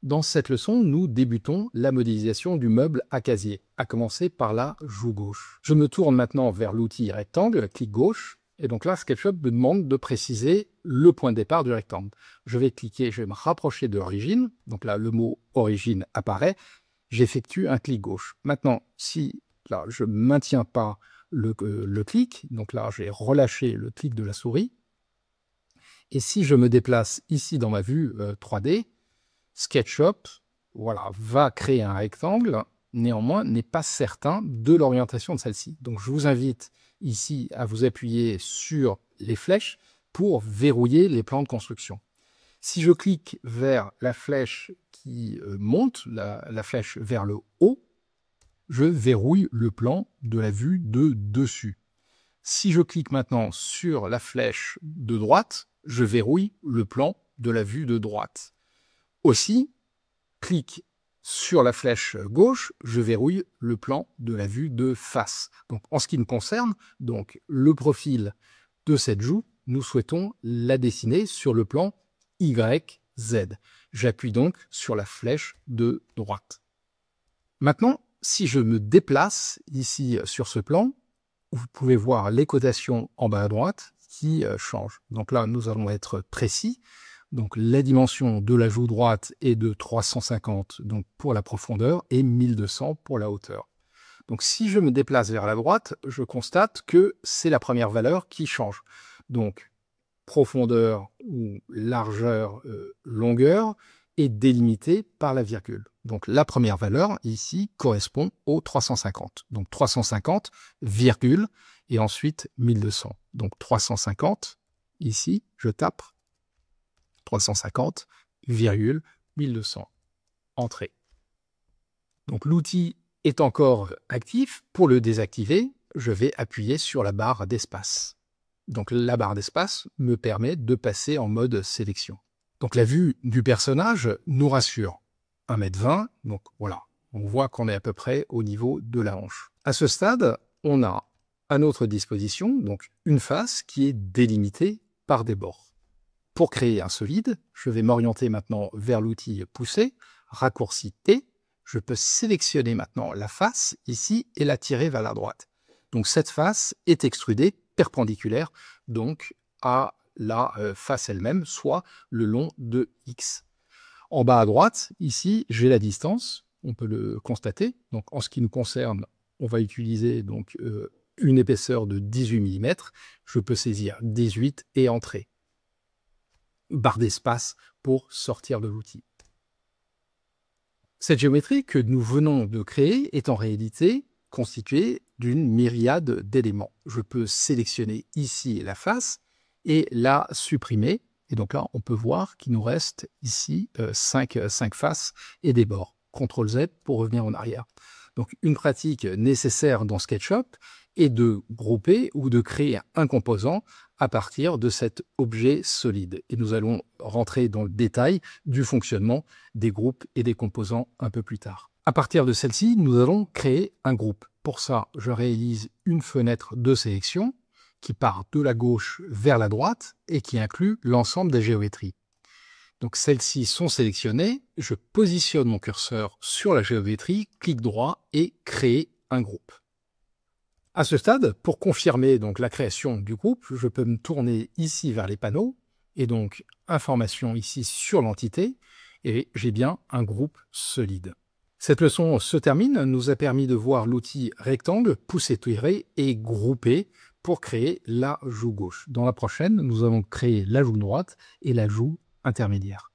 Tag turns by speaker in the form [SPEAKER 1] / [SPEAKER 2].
[SPEAKER 1] Dans cette leçon, nous débutons la modélisation du meuble à casier, à commencer par la joue gauche. Je me tourne maintenant vers l'outil rectangle, clic gauche, et donc là, SketchUp me demande de préciser le point de départ du rectangle. Je vais cliquer, je vais me rapprocher de l'origine, donc là, le mot origine apparaît, j'effectue un clic gauche. Maintenant, si là, je ne maintiens pas le clic, donc là, j'ai relâché le clic de la souris, et si je me déplace ici dans ma vue 3D, SketchUp voilà, va créer un rectangle, néanmoins n'est pas certain de l'orientation de celle-ci. Donc je vous invite ici à vous appuyer sur les flèches pour verrouiller les plans de construction. Si je clique vers la flèche qui monte, la flèche vers le haut, je verrouille le plan de la vue de dessus. Si je clique maintenant sur la flèche de droite, je verrouille le plan de la vue de droite. Aussi, clique sur la flèche gauche, je verrouille le plan de la vue de face. Donc, en ce qui me concerne, donc, le profil de cette joue, nous souhaitons la dessiner sur le plan YZ. J'appuie donc sur la flèche de droite. Maintenant, si je me déplace ici sur ce plan, vous pouvez voir les cotations en bas à droite qui changent. Donc là, nous allons être précis. Donc la dimension de la joue droite est de 350 donc pour la profondeur et 1200 pour la hauteur. Donc si je me déplace vers la droite, je constate que c'est la première valeur qui change. Donc profondeur ou largeur, longueur est délimitée par la virgule. Donc la première valeur ici correspond au 350. Donc 350, virgule, et ensuite 1200. Donc 350, ici, je tape 350, virgule, 1200. Entrée. Donc l'outil est encore actif. Pour le désactiver, je vais appuyer sur la barre d'espace. Donc la barre d'espace me permet de passer en mode sélection. Donc la vue du personnage nous rassure. 1,20 m, donc voilà, on voit qu'on est à peu près au niveau de la hanche. À ce stade, on a à notre disposition donc une face qui est délimitée par des bords. Pour créer un solide, je vais m'orienter maintenant vers l'outil pousser, raccourci T. Je peux sélectionner maintenant la face ici et la tirer vers la droite. Donc cette face est extrudée perpendiculaire donc à la face elle-même, soit le long de X. En bas à droite, ici, j'ai la distance, on peut le constater. Donc en ce qui nous concerne, on va utiliser donc une épaisseur de 18 mm. Je peux saisir 18 et entrer. Barre d'espace pour sortir de l'outil. Cette géométrie que nous venons de créer est en réalité constituée d'une myriade d'éléments. Je peux sélectionner ici la face et la supprimer. Et donc là, on peut voir qu'il nous reste ici 5 faces et des bords. CTRL Z pour revenir en arrière. Donc une pratique nécessaire dans SketchUp est de grouper ou de créer un composant à partir de cet objet solide. Et nous allons rentrer dans le détail du fonctionnement des groupes et des composants un peu plus tard. À partir de celle-ci, nous allons créer un groupe. Pour ça, je réalise une fenêtre de sélection qui part de la gauche vers la droite et qui inclut l'ensemble des géométries. Donc celles-ci sont sélectionnées, je positionne mon curseur sur la géométrie, clic droit et créer un groupe. À ce stade, pour confirmer donc la création du groupe, je peux me tourner ici vers les panneaux et donc information ici sur l'entité et j'ai bien un groupe solide. Cette leçon se termine, nous a permis de voir l'outil rectangle, pousser, tirer et grouper pour créer la joue gauche. Dans la prochaine, nous allons créer la joue droite et la joue intermédiaire.